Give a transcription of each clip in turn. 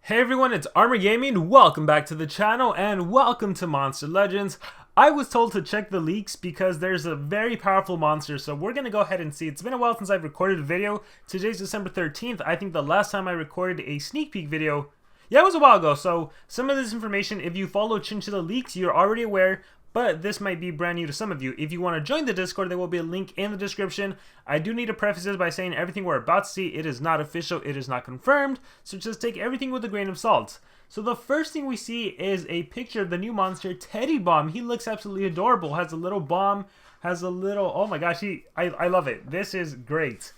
Hey everyone, it's Armor Gaming. Welcome back to the channel and welcome to Monster Legends. I was told to check the leaks because there's a very powerful monster, so we're going to go ahead and see. It's been a while since I've recorded a video. Today's December 13th. I think the last time I recorded a sneak peek video, yeah, it was a while ago. So some of this information, if you follow Chinchilla leaks, you're already aware. But this might be brand new to some of you. If you want to join the Discord, there will be a link in the description. I do need to preface this by saying everything we're about to see, it is not official, it is not confirmed, so just take everything with a grain of salt. So the first thing we see is a picture of the new monster, Teddybomb. He looks absolutely adorable, has a little bomb, has a little, oh my gosh, I love it. This is great.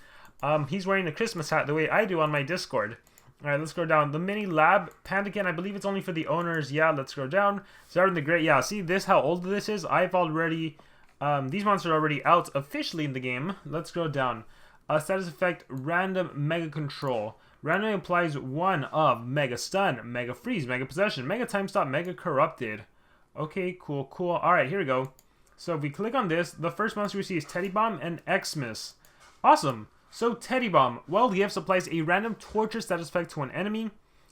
He's wearing a Christmas hat the way I do on my Discord. Alright, let's go down. The mini lab pandakin, I believe it's only for the owners. Yeah, let's go down. Starting the great. Yeah, see this how old this is? I've already these monsters are already out officially in the game. Let's go down. Status effect random mega control. Randomly applies one of mega stun, mega freeze, mega possession, mega time stop, mega corrupted. Okay, cool. Alright, here we go. So if we click on this, the first monster we see is Teddybomb and Xmas. Awesome. So Teddybomb, Wild Gifts applies a random torture status effect to an enemy.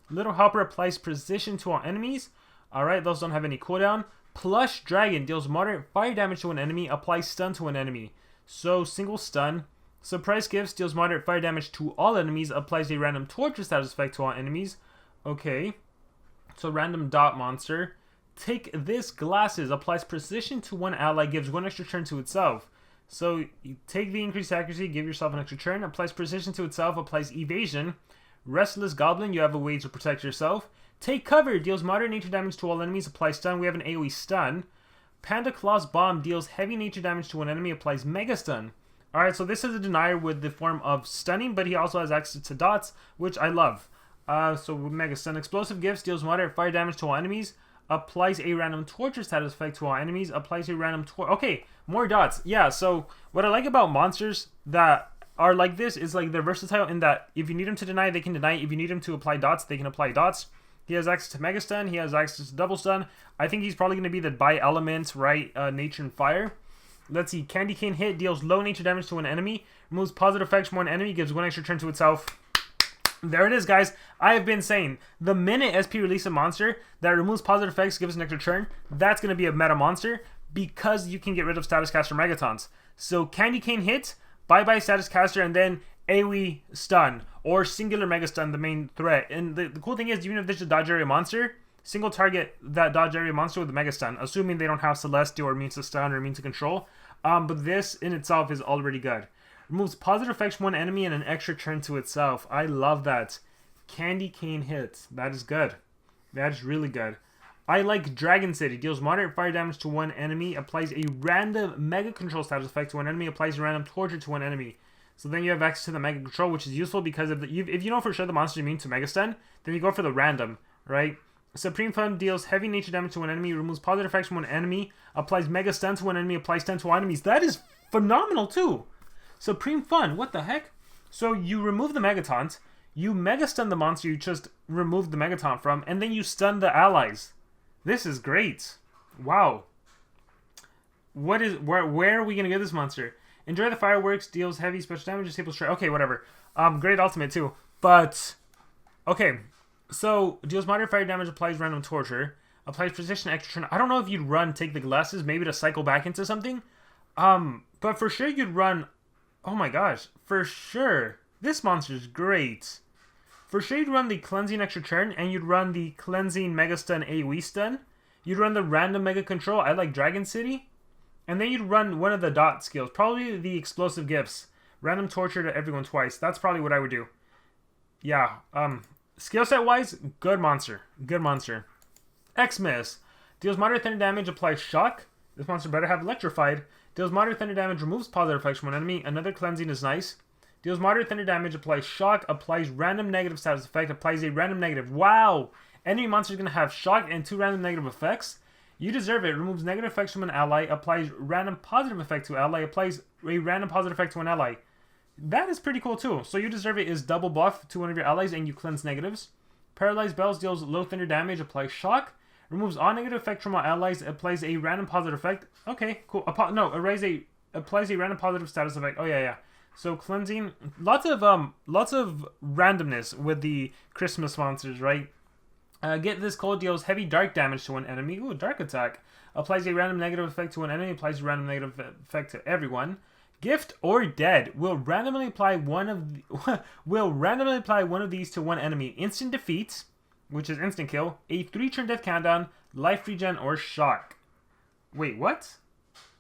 Little Helper applies precision to all enemies. Alright, those don't have any cooldown. Plush Dragon deals moderate fire damage to an enemy, applies stun to an enemy. So single stun. Surprise Gifts deals moderate fire damage to all enemies, applies a random torture status effect to all enemies. Okay. So random dot monster. Take This Glasses applies precision to one ally, gives one extra turn to itself. So you take the increased accuracy, give yourself an extra turn, applies precision to itself, applies evasion. Restless Goblin, you have a way to protect yourself. Take Cover, deals moderate nature damage to all enemies, applies stun, we have an AoE stun. Panda Claw's Bomb deals heavy nature damage to an enemy, applies mega stun. Alright, so this is a denier with the form of stunning, but he also has access to dots, which I love. So mega stun. Explosive Gifts deals moderate fire damage to all enemies, applies a random torture status effect to all enemies, applies a random okay, more dots. Yeah, so what I like about monsters that are like this is like they're versatile in that if you need them to deny, they can deny. If you need them to apply dots, they can apply dots. He has access to mega stun, he has access to double stun. I think he's probably going to be the bi-element, right? Nature and fire. Let's see, Candy Cane Hit deals low nature damage to an enemy, removes positive effects from one enemy, gives one extra turn to itself. There it is, guys. I have been saying, the minute SP release a monster that removes positive effects, gives an extra turn, that's going to be a meta monster because you can get rid of Status Caster Megatons. So Candy Cane Hit, bye-bye Status Caster, and then AoE Stun, or Singular Mega Stun, the main threat. And the cool thing is, even if there's a dodge area monster, single target that dodge area monster with a Mega Stun, assuming they don't have Celestial or means to stun or means to control. But this in itself is already good. Removes positive effects from one enemy and an extra turn to itself. I love that. Candy Cane Hit. That is good. That is really good. I like Dragon City. Deals moderate fire damage to one enemy. Applies a random Mega Control status effect to one enemy. Applies a random torture to one enemy. So then you have access to the Mega Control, which is useful because if you know for sure the monster is immune to Mega Stun, then you go for the random, right? Supreme Fun deals heavy nature damage to one enemy. Removes positive effects from one enemy. Applies Mega Stun to one enemy. Applies stun to all enemies. That is phenomenal too. Supreme Fun, what the heck? So you remove the Megataunt, you Mega Stun the monster you just removed the Megataunt from, and then you stun the allies. This is great. Wow. Where are we gonna get this monster? Enjoy the Fireworks, deals heavy special damage, disables strike. Okay, whatever. Great ultimate too. But okay. So deals moderate fire damage, applies random torture, applies precision extra turn. I don't know if you'd run Take the Glasses, maybe to cycle back into something. But for sure you'd run. Oh my gosh, for sure. This monster's great. For sure you'd run the Cleansing Extra Turn, and you'd run the Cleansing Mega Stun AoE Stun. You'd run the Random Mega Control, I like Dragon City. And then you'd run one of the dot skills, probably the Explosive Gifts. Random Torture to everyone twice. That's probably what I would do. Yeah, skill set wise, good monster. Good monster. Xmas. Deals moderate thunder damage, applies shock. This monster better have Electrified. Deals moderate thunder damage, removes positive effects from an enemy. Another cleansing is nice. Deals moderate thunder damage, applies shock, applies random negative status effect, applies a random negative. Wow! Enemy monster is going to have shock and 2 random negative effects. You deserve it. Removes negative effects from an ally, applies random positive effect to ally, applies a random positive effect to an ally. That is pretty cool too. So You Deserve It is double buff to one of your allies and you cleanse negatives. Paralyzed Bells deals low thunder damage, applies shock. Removes all negative effects from our allies, applies a random positive effect. Okay, cool. Applies a random positive status effect. Oh yeah. So cleansing, lots of randomness with the Christmas monsters, right? Get this cold deals heavy dark damage to one enemy. Ooh, dark attack. Applies a random negative effect to one enemy. Applies a random negative effect to everyone. Gift or Dead will randomly apply one of these to one enemy. Instant defeat, which is instant kill. A 3-turn death countdown. Life regen or shock. Wait, what?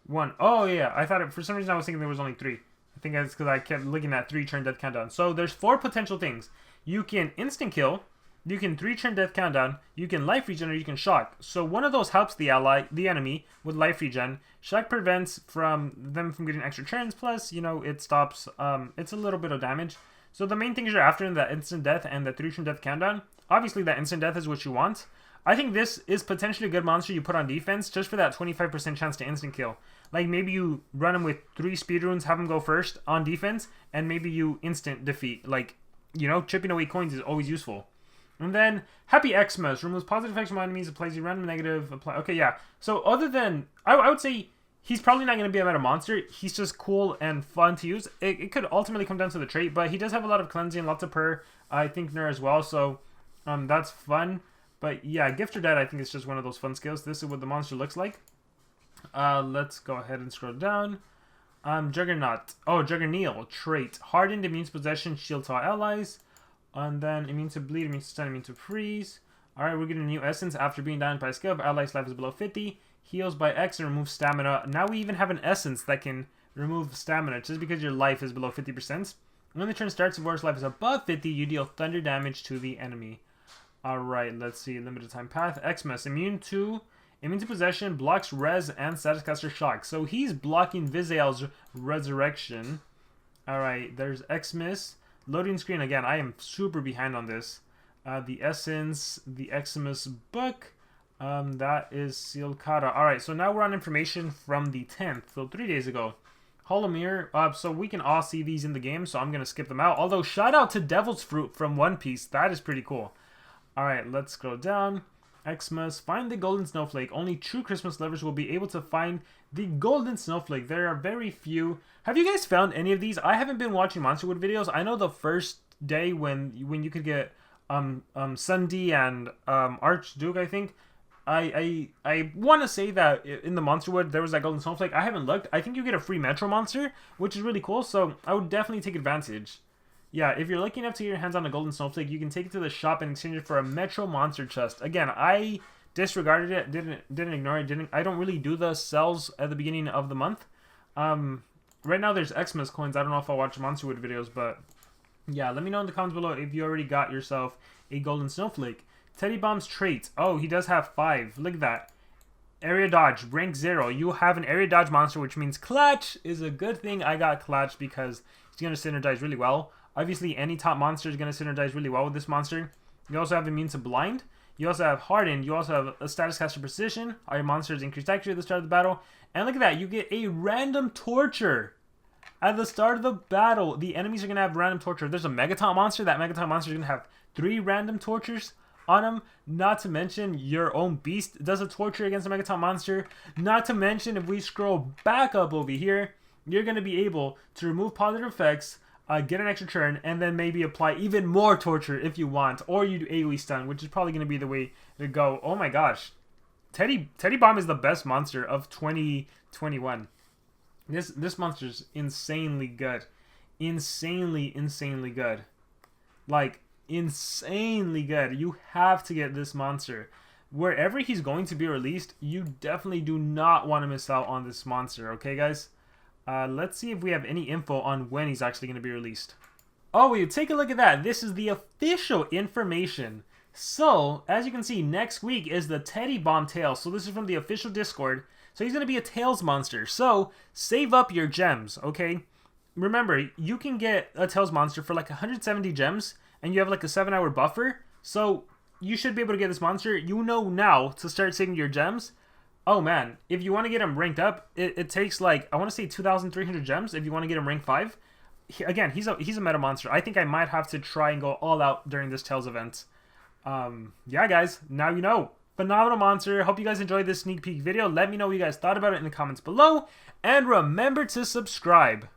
One. Oh yeah, I thought for some reason I was thinking there was only 3. I think that's because I kept looking at 3-turn death countdown. So there's 4 potential things. You can instant kill. You can 3-turn death countdown, you can life regen, or you can shock. So one of those helps the enemy with life regen. Shock prevents them from getting extra turns, plus, you know, it stops, it's a little bit of damage. So the main things you're after in that instant death and the 3-turn death countdown, obviously that instant death is what you want. I think this is potentially a good monster you put on defense, just for that 25% chance to instant kill. Like maybe you run him with 3 speed runes, have him go first on defense, and maybe you instant defeat. Like, you know, chipping away coins is always useful. And then, Happy Xmas removes positive effects from enemies, applies a random negative, okay, yeah. So other than, I would say he's probably not going to be a meta monster. He's just cool and fun to use. It could ultimately come down to the trait, but he does have a lot of cleansing, lots of I think, as well, so that's fun. But yeah, Gift or Dead, I think it's just one of those fun skills. This is what the monster looks like. Let's go ahead and scroll down. Juggernaut. Oh, Juggernail. Trait. Hardened, immune to possession, shield to all allies. And then immune to bleed, immune to stun, immune to freeze. Alright, we're getting a new essence after being down by a skill. If allies' life is below 50. Heals by X and removes stamina. Now we even have an essence that can remove stamina just because your life is below 50%. When the turn starts, if war's life is above 50, you deal thunder damage to the enemy. Alright, let's see. Limited time path. Xmas. Immune to possession, blocks res and statuscaster shock. So he's blocking Vizael's resurrection. Alright, there's Xmas. Loading screen again. I am super behind on this. The essence, the Xmas book. That is sealed kata. Alright, so now we're on information from the 10th, so 3 days ago. Hollow Mirror. So we can all see these in the game, so I'm going to skip them out. Although, shout out to Devil's Fruit from One Piece. That is pretty cool. Alright, let's scroll down. Xmas. Find the golden snowflake. Only true Christmas lovers will be able to find the golden snowflake. There are very few. Have you guys found any of these? I haven't been watching Monsterwood videos. I know the first day when you could get Sunday and Archduke, I think. I want to say that in the Monsterwood there was that golden snowflake. I haven't looked. I think you get a free Metro monster, which is really cool. So I would definitely take advantage. Yeah, if you're lucky enough to get your hands on a golden snowflake, you can take it to the shop and exchange it for a Metro monster chest. Again, I disregarded it, didn't ignore it, I don't really do the sales at the beginning of the month. Right now there's Xmas coins. I don't know if I'll watch Monsterwood videos, but yeah, let me know in the comments below if you already got yourself a golden snowflake. Teddybomb's trait. Oh, he does have 5. Look at that. Area dodge, rank 0. You have an area dodge monster, which means clutch is a good thing. I got clutch because he's going to synergize really well. Obviously, any top monster is going to synergize really well with this monster. You also have immune to blind. You also have hardened. You also have a status caster precision. All your monsters increase accuracy at the start of the battle. And look at that. You get a random torture. At the start of the battle, the enemies are going to have random torture. If there's a Megaton monster, that Megaton monster is going to have 3 random tortures on him. Not to mention, your own beast does a torture against a Megaton monster. Not to mention, if we scroll back up over here, you're going to be able to remove positive effects, get an extra turn, and then maybe apply even more torture if you want. Or you do AoE stun, which is probably going to be the way to go. Oh my gosh. Teddybomb is the best monster of 2021. This monster's insanely good. Insanely good. Like, insanely good. You have to get this monster. Wherever he's going to be released, you definitely do not want to miss out on this monster. Okay, guys? Let's see if we have any info on when he's actually going to be released. Oh, wait, take a look at that. This is the official information. So, as you can see, next week is the Teddybomb Tails. So this is from the official Discord. So he's going to be a Tails monster. So, save up your gems, okay? Remember, you can get a Tails monster for like 170 gems, and you have like a 7-hour buffer. So, you should be able to get this monster. You know now to start saving your gems. Oh man, if you want to get him ranked up, it takes like, I want to say 2,300 gems if you want to get him rank 5. Again, he's a meta monster. I think I might have to try and go all out during this Tails event. Yeah guys, now you know. Phenomenal monster. Hope you guys enjoyed this sneak peek video. Let me know what you guys thought about it in the comments below. And remember to subscribe.